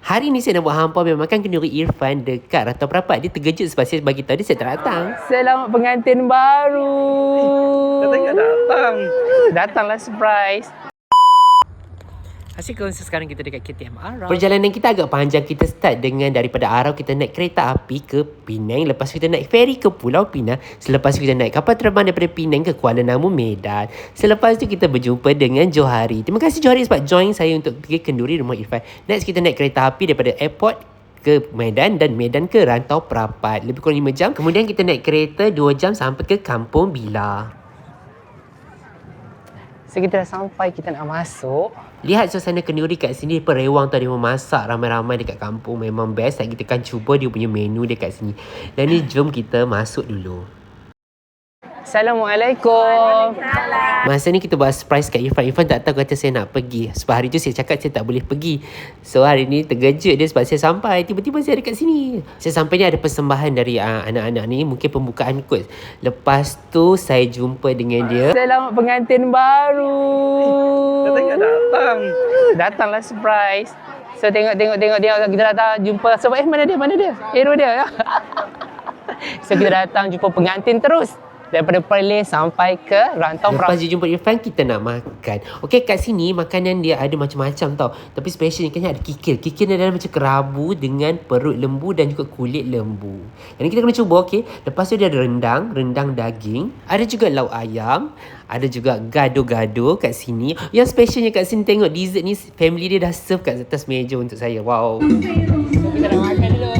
Hari ni saya nak buat hampa makan kenduri Irfan dekat Rantau Perapat. Dia terkejut sebab saya bagi tahu dia saya tak datang. Selamat pengantin baru. Katanya datang. Datanglah surprise. Asyik sekarang kita dekat KTM Arau. Perjalanan kita agak panjang. Kita start dengan daripada Arau kita naik kereta api ke Penang. Lepas kita naik feri ke Pulau Pinang. Selepas kita naik kapal terbang daripada Penang ke Kuala Namu, Medan. Selepas tu kita berjumpa dengan Johari. Terima kasih Johari sebab join saya untuk pergi kenduri rumah Irfan. Next kita naik kereta api daripada airport ke Medan dan Medan ke Rantau Perapat. Lebih kurang 5 jam. Kemudian kita naik kereta 2 jam sampai ke Kampung Bila. So kita dah sampai, kita nak masuk. Lihat suasana kenduri kat sini. Perewang tu ada memasak ramai-ramai dekat kampung. Memang best. Kita akan cuba dia punya menu dekat sini. Dan ni jom kita masuk dulu. Assalamualaikum. Masa ni kita buat surprise kat Irfan. Irfan tak tahu kata saya nak pergi. Sebab hari tu saya cakap saya tak boleh pergi. So hari ni terkejut dia sebab saya sampai. Tiba-tiba saya dekat sini. Saya sampai ni ada persembahan dari anak-anak ni. Mungkin pembukaan kot. Lepas tu saya jumpa dengan dia. Selamat pengantin baru. Katanya datang. Datanglah surprise. So tengok kita datang jumpa. So mana dia? Hero dia. So kita datang jumpa pengantin terus. Daripada Perlis sampai ke Rantau Perapat. Lepas dia jumpa Irfan, kita nak makan. Okey, kat sini makanan dia ada macam-macam tau. Tapi special ni ada kikil. Kikil ni adalah macam kerabu dengan perut lembu dan juga kulit lembu. Yang ni kita kena cuba, okey. Lepas tu dia ada rendang daging. Ada juga lauk ayam. Ada juga gado-gado kat sini. Yang specialnya kat sini, tengok dessert ni family dia dah serve kat atas meja untuk saya. Wow. So kita nak makan dulu.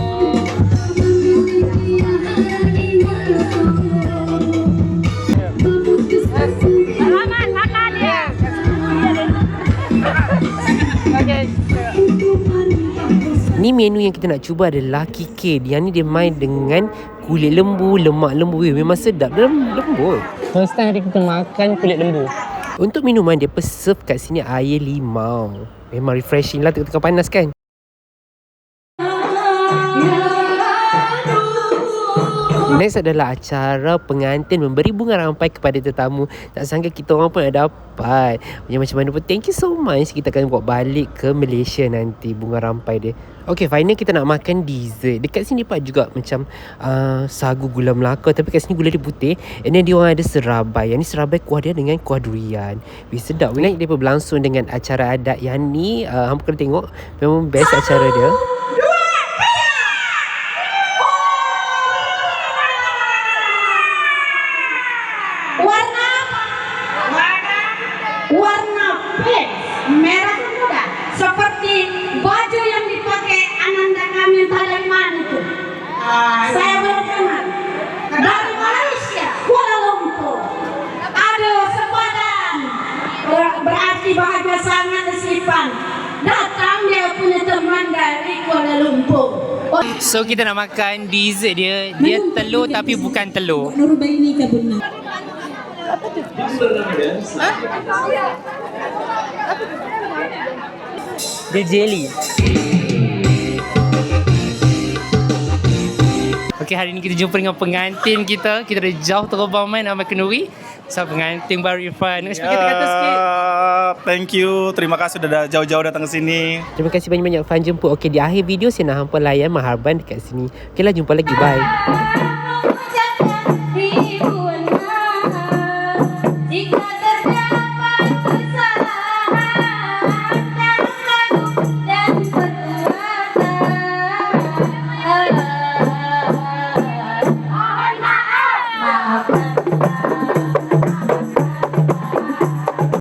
Ni menu yang kita nak cuba adalah kikil. Yang ni dia main dengan kulit lembu, lemak lembu. Memang sedap. Dia lembut. First time kita makan kulit lembu. Untuk minuman dia serve kat sini air limau. Memang refreshing lah tengah-tengah panas kan. Next adalah acara pengantin memberi bunga rampai kepada tetamu. Tak sangka kita orang pun dah dapat. Macam mana pun thank you so much. Kita akan buat balik ke Malaysia nanti bunga rampai dia. Okay, final kita nak makan dessert. Dekat sini pak juga macam sagu gula Melaka. Tapi kat sini gula dia putih. And then dia orang ada serabai. Yang ni serabai kuah dia dengan kuah durian. Sedap. Next dia berlangsung dengan acara adat. Yang ni hampa kena tengok. Memang best acara dia. Warna pink, merah muda, seperti baju yang dipakai Ananda kami Taliban itu. Saya baru kenal dari Malaysia, Kuala Lumpur. Ada sepadan, berarti bahagia sangat Sipan. Datang dia punya teman dari Kuala Lumpur. So kita nak makan dessert dia. Dia telur tapi bukan telur. Nurubaini ke benar? Dia jelly. Okey, hari ni kita jumpa dengan pengantin kita. Kita dah jauh terbang main sama kenduri. So pengantin baru Irfan. Nak speak kata sikit. Thank you. Terima kasih dah jauh-jauh datang ke sini. Terima kasih banyak-banyak Fan jemput. Okey, di akhir video saya nak hampa layan maharban dekat sini. Okeylah, jumpa lagi. Bye.